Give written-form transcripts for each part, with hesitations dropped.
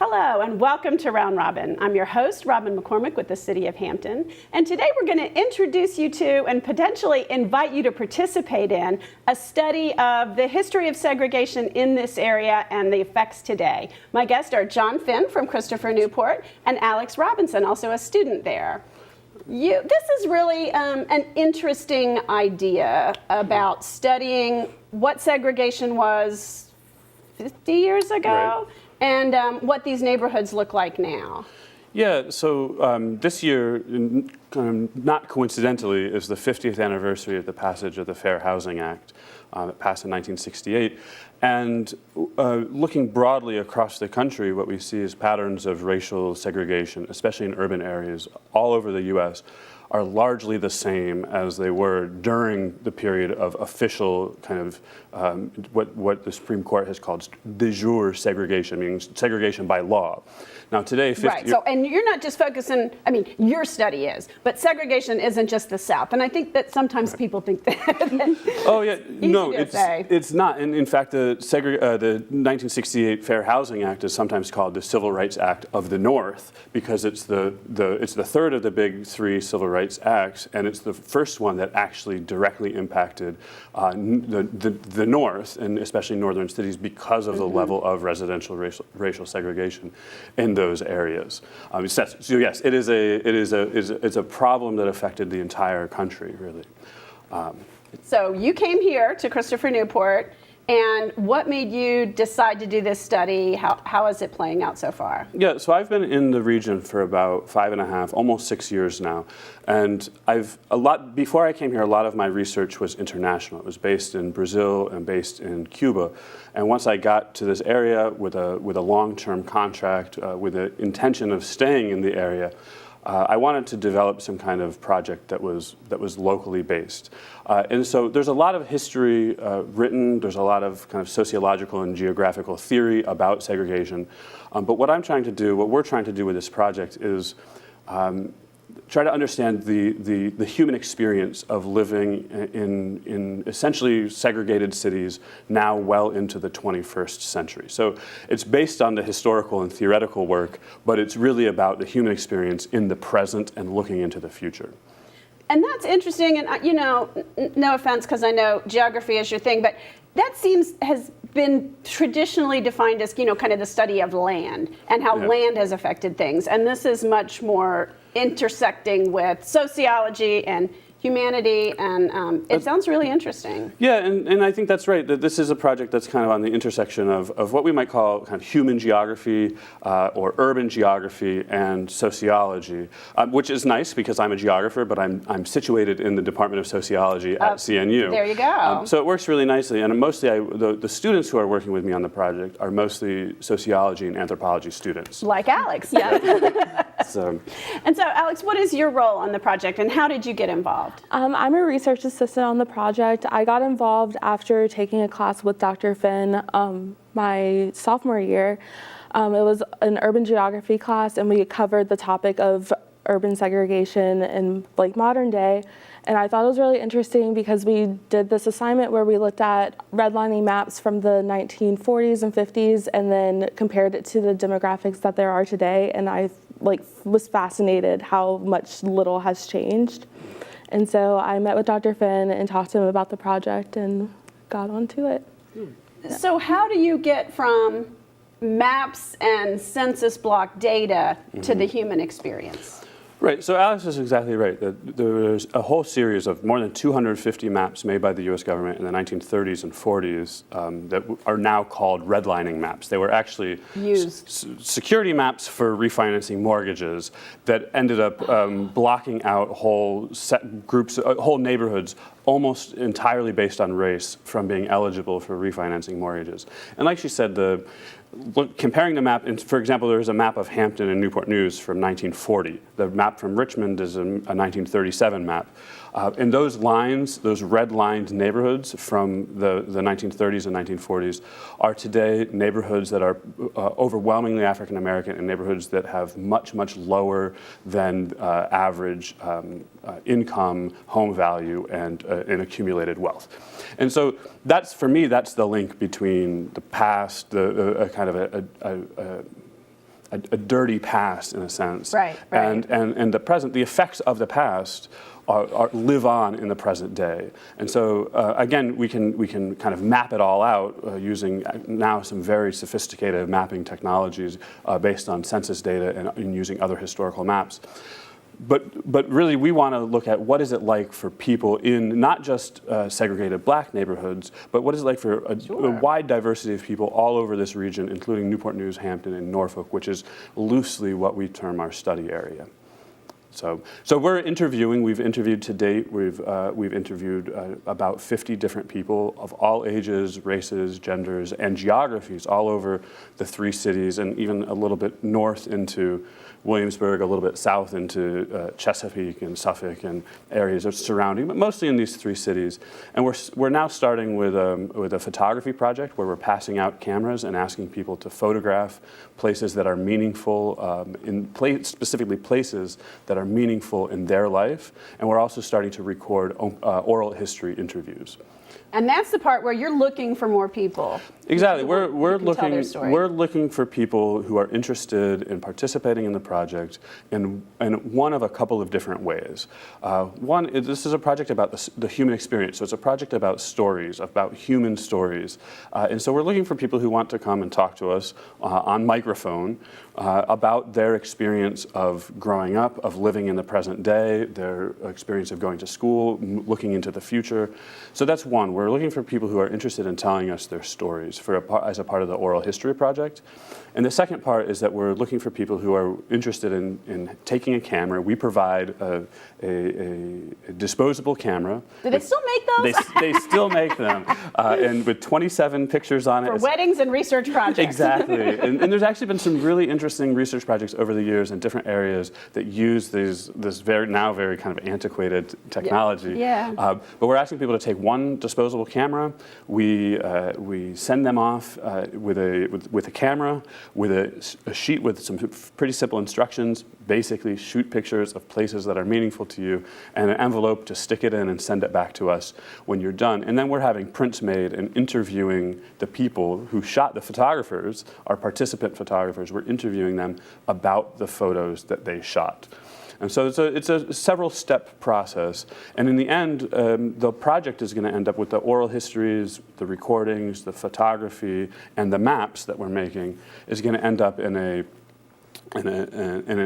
Hello and welcome to Round Robin. I'm your host, Robin McCormick with the City of Hampton. And today we're going to introduce you to and potentially invite you to participate in a study of the history of segregation in this area and the effects today. My guests are John Finn from Christopher Newport and Alex Robinson, also a student there. This is really an interesting idea about studying what segregation was 50 years ago. Right. And what these neighborhoods look like now. Yeah, so this year, not coincidentally, is the 50th anniversary of the passage of the Fair Housing Act. It passed in 1968. And looking broadly across the country, what we see is patterns of racial segregation, especially in urban areas all over the U.S., are largely the same as they were during the period of official kind of what the Supreme Court has called de jure segregation, meaning segregation by law. Now today, right. So, and you're not just focusing. I mean, your study is, but segregation isn't just the South. And I think that sometimes people think that. Oh yeah, no, it's not. And in fact, the 1968 Fair Housing Act is sometimes called the Civil Rights Act of the North because it's the third of the big three civil rights acts, and it's the first one that actually directly impacted the North, and especially northern cities, because of the level of residential racial segregation in those areas. So yes, it's a problem that affected the entire country, really. So you came here to Christopher Newport. And what made you decide to do this study? How is it playing out so far? Yeah, so I've been in the region for about 5.5, almost 6 years now. And before I came here, a lot of my research was international. It was based in Brazil and based in Cuba. And once I got to this area with a long-term contract, with the intention of staying in the area, I wanted to develop some kind of project that was locally based. And so there's a lot of history written, there's a lot of kind of sociological and geographical theory about segregation. But what we're trying to do with this project is try to understand the human experience of living in essentially segregated cities now well into the 21st century. So it's based on the historical and theoretical work, but it's really about the human experience in the present and looking into the future. And that's interesting, and no offense, because I know geography is your thing, but that has been traditionally defined as, kind of the study of land and how land has affected things. And this is much more intersecting with sociology and humanity, and it sounds really interesting. Yeah, and I think that's right, that this is a project that's kind of on the intersection of what we might call kind of human geography or urban geography and sociology, which is nice because I'm a geographer, but I'm situated in the Department of Sociology at CNU. There you go. So it works really nicely, and mostly the students who are working with me on the project are mostly sociology and anthropology students. Like Alex, yeah. And so Alex, what is your role on the project and how did you get involved? I'm a research assistant on the project. I got involved after taking a class with Dr. Finn my sophomore year. It was an urban geography class, and we covered the topic of urban segregation in modern day. And I thought it was really interesting because we did this assignment where we looked at redlining maps from the 1940s and 50s and then compared it to the demographics that there are today. And I was fascinated how much little has changed. And so I met with Dr. Finn and talked to him about the project and got onto it. So how do you get from maps and census block data to the human experience? Right, so Alex is exactly right. There's a whole series of more than 250 maps made by the U.S. government in the 1930s and 40s that are now called redlining maps. They were actually security maps for refinancing mortgages that ended up blocking out whole whole neighborhoods almost entirely based on race from being eligible for refinancing mortgages. And like she said, comparing the map, for example, there is a map of Hampton and Newport News from 1940. The map from Richmond is a 1937 map. And those lines, those red-lined neighborhoods from the 1930s and 1940s are today neighborhoods that are overwhelmingly African-American and neighborhoods that have much, much lower than average income, home value, and accumulated wealth. And so that's, for me, that's the link between the past, a dirty past in a sense. Right. And the present, the effects of the past live on in the present day. And so again, we can kind of map it all out using now some very sophisticated mapping technologies based on census data and using other historical maps. But really, we want to look at what is it like for people in not just segregated black neighborhoods, but what is it like for a wide diversity of people all over this region, including Newport News, Hampton, and Norfolk, which is loosely what we term our study area. So we're interviewing. We've interviewed to date. We've interviewed about 50 different people of all ages, races, genders, and geographies all over the 3 cities, and even a little bit north into Williamsburg, a little bit south into Chesapeake and Suffolk and areas surrounding, but mostly in these 3 cities. And we're now starting with a photography project where we're passing out cameras and asking people to photograph places that are meaningful, specifically places that are meaningful in their life. And we're also starting to record oral history interviews. And that's the part where you're looking for more people. Exactly. We're looking for people who are interested in participating in the project in one of a couple of different ways. This is a project about the human experience. So it's a project about stories, about human stories. And so we're looking for people who want to come and talk to us on microphone about their experience of growing up, of living in the present day, their experience of going to school, looking into the future. So that's one. We're looking for people who are interested in telling us their stories as a part of the oral history project. And the second part is that we're looking for people who are interested in taking a camera. We provide a disposable camera. Do they still make those? They still make them, and with 27 pictures on it. For weddings and research projects. Exactly. And there's actually been some really interesting research projects over the years in different areas that use this very kind of antiquated technology. Yeah. But we're asking people to take one disposable camera. We send them off with a camera, with a sheet with some pretty simple instructions. Basically, shoot pictures of places that are meaningful to you, and an envelope to stick it in and send it back to us when you're done. And then we're having prints made and interviewing the people who shot, the photographers, our participant photographers. We're interviewing them about the photos that they shot. And so it's a several-step process. And in the end, the project is going to end up with the oral histories, the recordings, the photography, and the maps that we're making is going to end up in an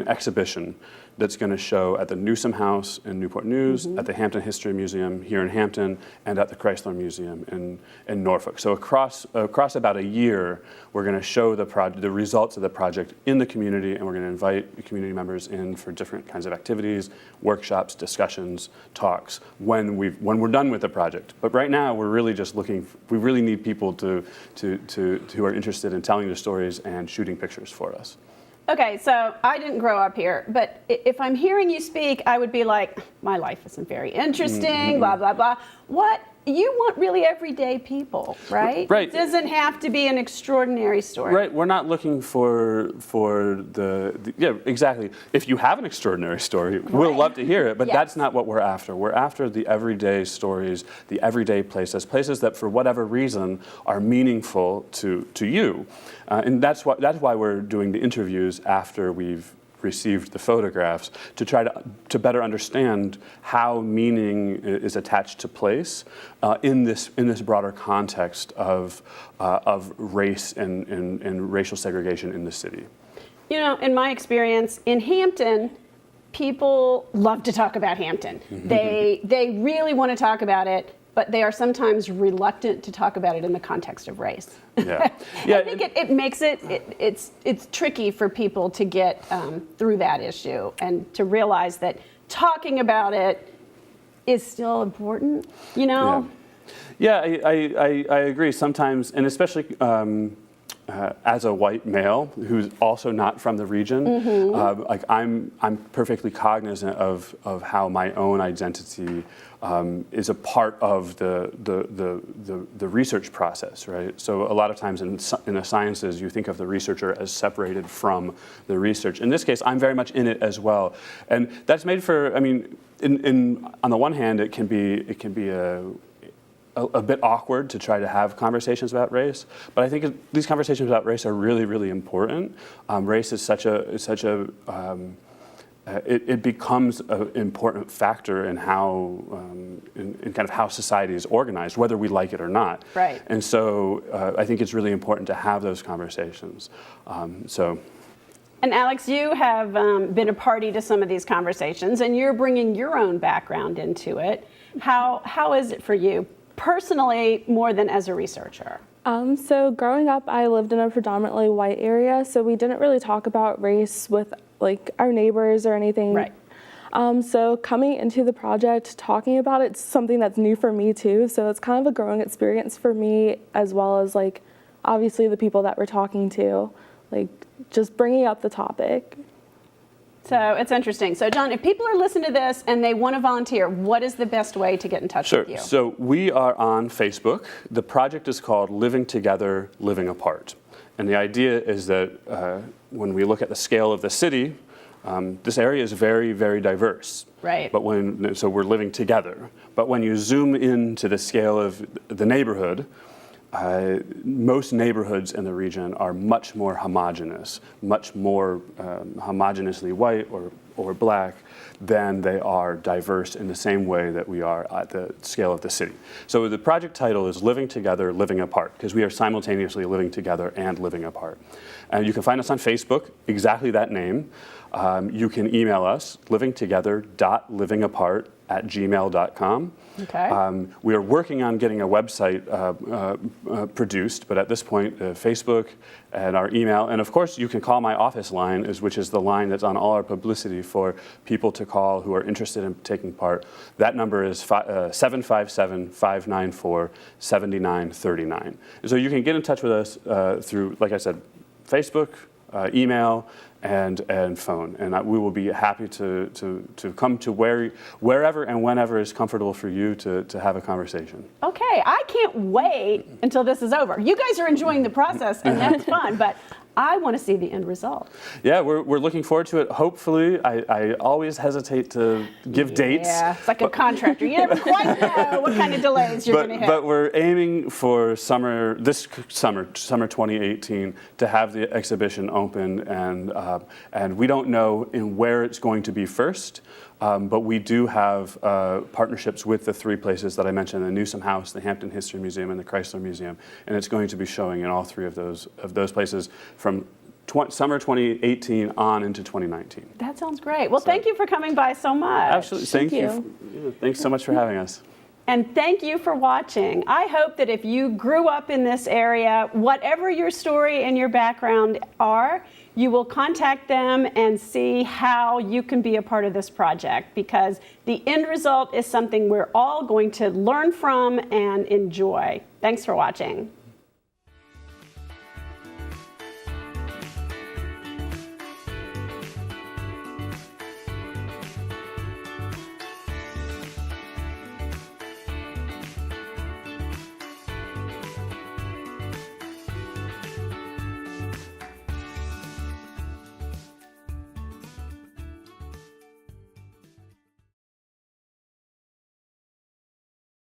exhibition that's going to show at the Newsom House in Newport News, at the Hampton History Museum here in Hampton, and at the Chrysler Museum in Norfolk. So across about a year, we're going to show the results of the project in the community, and we're going to invite the community members in for different kinds of activities, workshops, discussions, talks when we're done with the project. But right now, we're really just looking. We really need people who are interested in telling their stories and shooting pictures for us. Okay, so I didn't grow up here, but if I'm hearing you speak, I would be like, my life isn't very interesting, blah, blah, blah. What? You want really everyday people, right? Right. It doesn't have to be an extraordinary story. Right. We're not looking for yeah, exactly. If you have an extraordinary story, we'll love to hear it, but that's not what we're after. We're after the everyday stories, the everyday places that for whatever reason are meaningful to you. And that's why we're doing the interviews after we've received the photographs, to try to better understand how meaning is attached to place in this broader context of race and racial segregation in the city. You know, in my experience in Hampton, people love to talk about Hampton. They really want to talk about it, but they are sometimes reluctant to talk about it in the context of race. Yeah, yeah. I think it makes it's tricky for people to get through that issue and to realize that talking about it is still important. You know. Yeah, I agree. Sometimes, and especially. As a white male who's also not from the region, like I'm perfectly cognizant of how my own identity is a part of the research process, right? So a lot of times in the sciences, you think of the researcher as separated from the research. In this case, I'm very much in it as well, and that's made for. I mean, on the one hand, it can be a bit awkward to try to have conversations about race, but I think these conversations about race are really, really important. Race is it becomes an important factor in how, in kind of how society is organized, whether we like it or not. Right. And so I think it's really important to have those conversations. And Alex, you have been a party to some of these conversations, and you're bringing your own background into it. How is it for you personally, more than as a researcher? So growing up, I lived in a predominantly white area, so we didn't really talk about race with like our neighbors or anything. Right. So coming into the project, talking about it's something that's new for me too. So it's kind of a growing experience for me, as well as like obviously the people that we're talking to, like just bringing up the topic. So it's interesting. So John, if people are listening to this and they want to volunteer, what is the best way to get in touch with you? Sure. So we are on Facebook. The project is called Living Together, Living Apart. And the idea is that when we look at the scale of the city, this area is very, very diverse. Right. But so we're living together. But when you zoom into the scale of the neighborhood, most neighborhoods in the region are much more homogeneous, much more homogeneously white or black than they are diverse in the same way that we are at the scale of the city. So the project title is Living Together, Living Apart, because we are simultaneously living together and living apart. And you can find us on Facebook, exactly that name. You can email us, livingtogether.livingapart@gmail.com. Okay. We are working on getting a website produced, but at this point, Facebook and our email, and of course, you can call my office line, which is the line that's on all our publicity for people to call who are interested in taking part. That number is 757-594-7939. So you can get in touch with us through, like I said, Facebook, email, and phone, and we will be happy to come to wherever and whenever is comfortable for you to have a conversation. Okay, I can't wait until this is over. You guys are enjoying the process, and that's fun, but I want to see the end result. Yeah, we're looking forward to it. Hopefully, I always hesitate to give dates. Yeah, it's like a contractor. You never quite know what kind of delays you're going to hit. But we're aiming for this summer 2018, to have the exhibition open, and we don't know where it's going to be first. But we do have partnerships with the three places that I mentioned: the Newsom House, the Hampton History Museum, and the Chrysler Museum, and it's going to be showing in all three of those places from summer 2018 on into 2019. That sounds great. Well, thank you for coming by so much. Absolutely. Thank you. Thanks so much for having us. And thank you for watching. I hope that if you grew up in this area, whatever your story and your background are, you will contact them and see how you can be a part of this project, because the end result is something we're all going to learn from and enjoy. Thanks for watching.